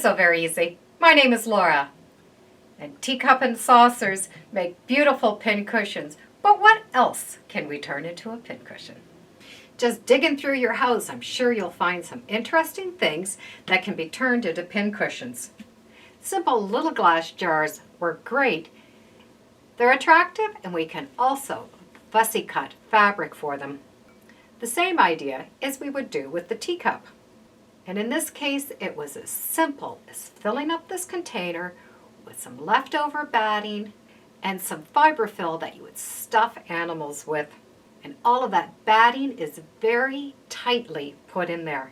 so very easy. My name is Laura, and teacup and saucers make beautiful pincushions. But what else can we turn into a pincushion? Just digging through your house, I'm sure you'll find some interesting things that can be turned into pincushions. Simple little glass jars work great. They're attractive, and we can also fussy cut fabric for them. The same idea as we would do with the teacup. And in this case, it was as simple as filling up this container with some leftover batting and some fiberfill that you would stuff animals with. And all of that batting is very tightly put in there.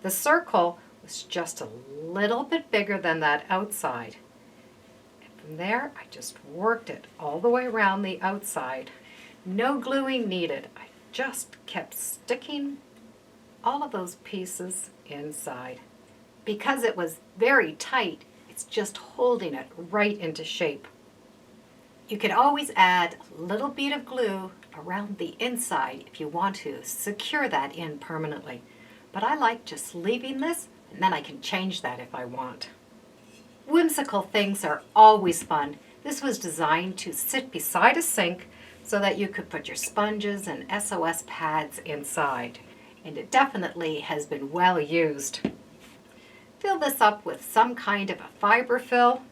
The circle was just a little bit bigger than that outside. And from there, I just worked it all the way around the outside. No gluing needed. I just kept sticking all of those pieces inside. Because it was very tight, it's just holding it right into shape. You can always add a little bead of glue around the inside if you want to secure that in permanently. But I like just leaving this, and then I can change that if I want. Whimsical things are always fun. This was designed to sit beside a sink so that you could put your sponges and SOS pads inside. And it definitely has been well used. Fill this up with some kind of a fiber fill.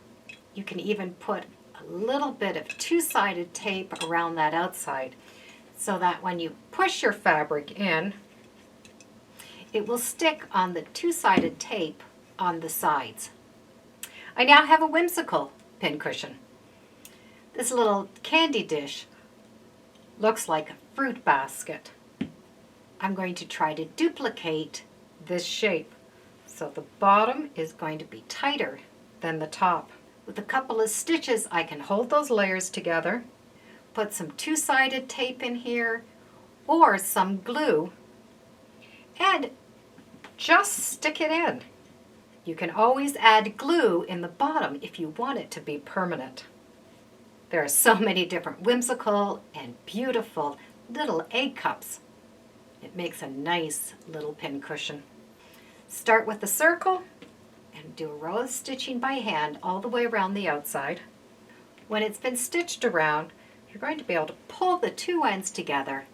You can even put a little bit of two-sided tape around that outside so that when you push your fabric in, it will stick on the two-sided tape on the sides. I now have a whimsical pincushion. This little candy dish looks like a fruit basket. I'm going to try to duplicate this shape. So the bottom is going to be tighter than the top. With a couple of stitches, I can hold those layers together, put some two-sided tape in here, or some glue, and just stick it in. You can always add glue in the bottom if you want it to be permanent. There are so many different whimsical and beautiful little egg cups. It makes a nice little pincushion. Start with the circle and do a row of stitching by hand all the way around the outside. When it's been stitched around, you're going to be able to pull the two ends together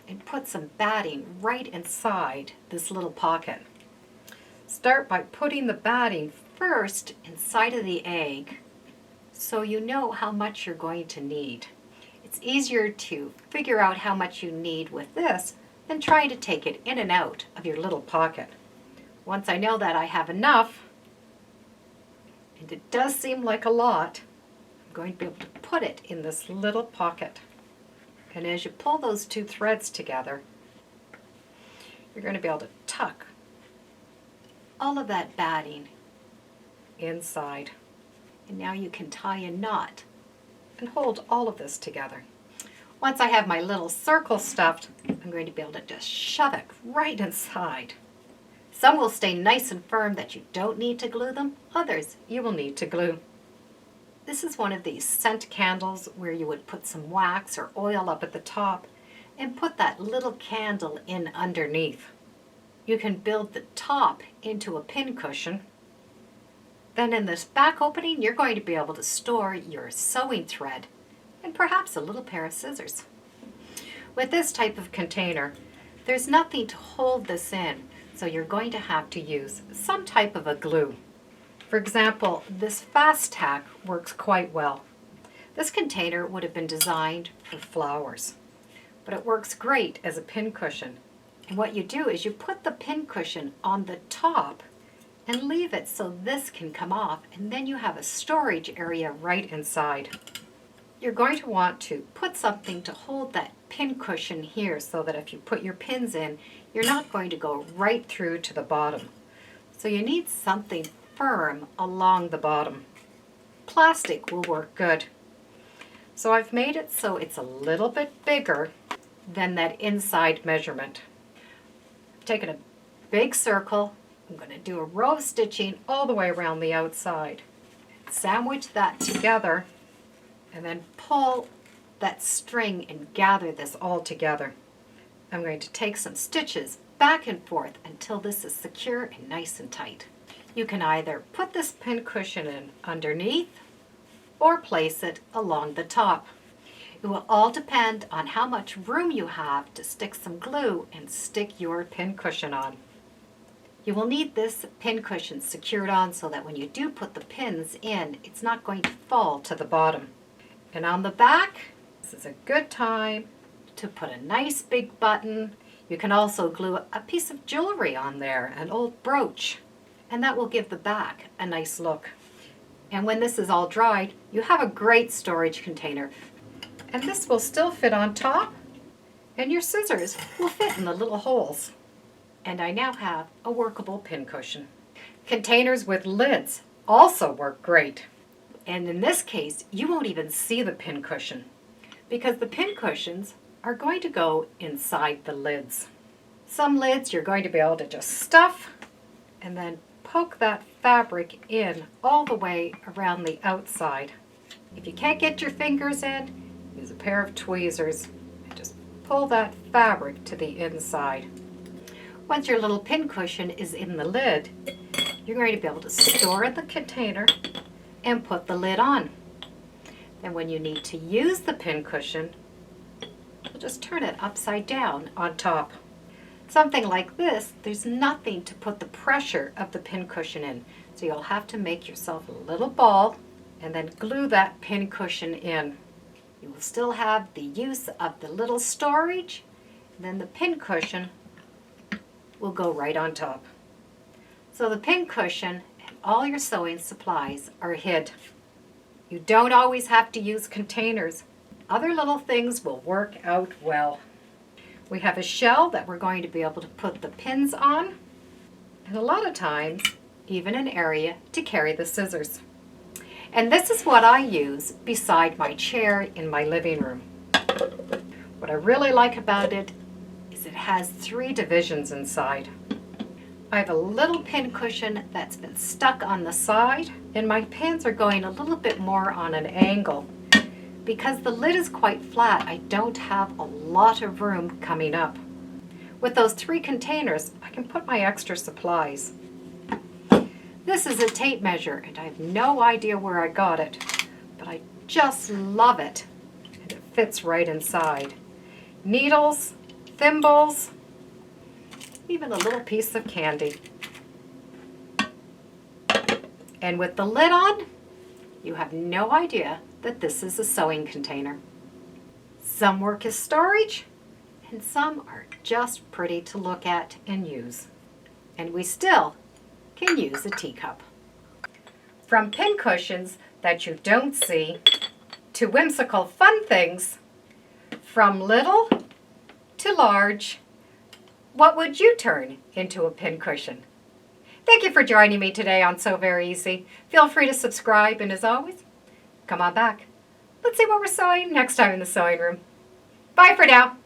and put some batting right inside this little pocket. Start by putting the batting first inside of the egg so you know how much you're going to need. It's easier to figure out how much you need with this than trying to take it in and out of your little pocket. Once I know that I have enough, and it does seem like a lot, I'm going to be able to put it in this little pocket. And as you pull those two threads together, you're going to be able to tuck all of that batting inside. And now you can tie a knot and hold all of this together. Once I have my little circle stuffed, I'm going to be able to just shove it right inside. Some will stay nice and firm that you don't need to glue them. Others you will need to glue. This is one of these scent candles where you would put some wax or oil up at the top and put that little candle in underneath. You can build the top into a pincushion. Then in this back opening, you're going to be able to store your sewing thread and perhaps a little pair of scissors. With this type of container, there's nothing to hold this in, so you're going to have to use some type of a glue. For example, this fast tack works quite well. This container would have been designed for flowers, but it works great as a pincushion. And what you do is you put the pincushion on the top and leave it so this can come off, and then you have a storage area right inside. You're going to want to put something to hold that pincushion here so that if you put your pins in, you're not going to go right through to the bottom. So you need something firm along the bottom. Plastic will work good. So I've made it so it's a little bit bigger than that inside measurement. I've taken a big circle. I'm going to do a row of stitching all the way around the outside. Sandwich that together and then pull that string and gather this all together. I'm going to take some stitches back and forth until this is secure and nice and tight. You can either put this pincushion in underneath or place it along the top. It will all depend on how much room you have to stick some glue and stick your pincushion on. You will need this pincushion secured on so that when you do put the pins in, it's not going to fall to the bottom. And on the back, this is a good time to put a nice big button. You can also glue a piece of jewelry on there, an old brooch, and that will give the back a nice look. And when this is all dried, you have a great storage container. And this will still fit on top, and your scissors will fit in the little holes. And I now have a workable pincushion. Containers with lids also work great. And in this case, you won't even see the pincushion because the pincushions are going to go inside the lids. Some lids you're going to be able to just stuff and then poke that fabric in all the way around the outside. If you can't get your fingers in, use a pair of tweezers and just pull that fabric to the inside. Once your little pincushion is in the lid, you're going to be able to store the container and put the lid on. Then when you need to use the pincushion, you'll just turn it upside down on top. Something like this, there's nothing to put the pressure of the pincushion in. So you'll have to make yourself a little ball and then glue that pincushion in. You will still have the use of the little storage, and then the pincushion will go right on top. So the pincushion and all your sewing supplies are hid. You don't always have to use containers. Other little things will work out well. We have a shell that we're going to be able to put the pins on, and a lot of times even an area to carry the scissors. And this is what I use beside my chair in my living room. What I really like about it is it has 3 divisions inside. I have a little pincushion that's been stuck on the side, and my pins are going a little bit more on an angle. Because the lid is quite flat, I don't have a lot of room coming up. With those 3 containers, I can put my extra supplies. This is a tape measure, and I have no idea where I got it, but I just love it, and it fits right inside. Needles, thimbles, even a little piece of candy. And with the lid on, you have no idea that this is a sewing container. Some work as storage, and some are just pretty to look at and use. And we still can use a teacup. From pincushions that you don't see to whimsical fun things, from little to large, what would you turn into a pincushion? Thank you for joining me today on Sew Very Easy. Feel free to subscribe, and as always, come on back. Let's see what we're sewing next time in the sewing room. Bye for now.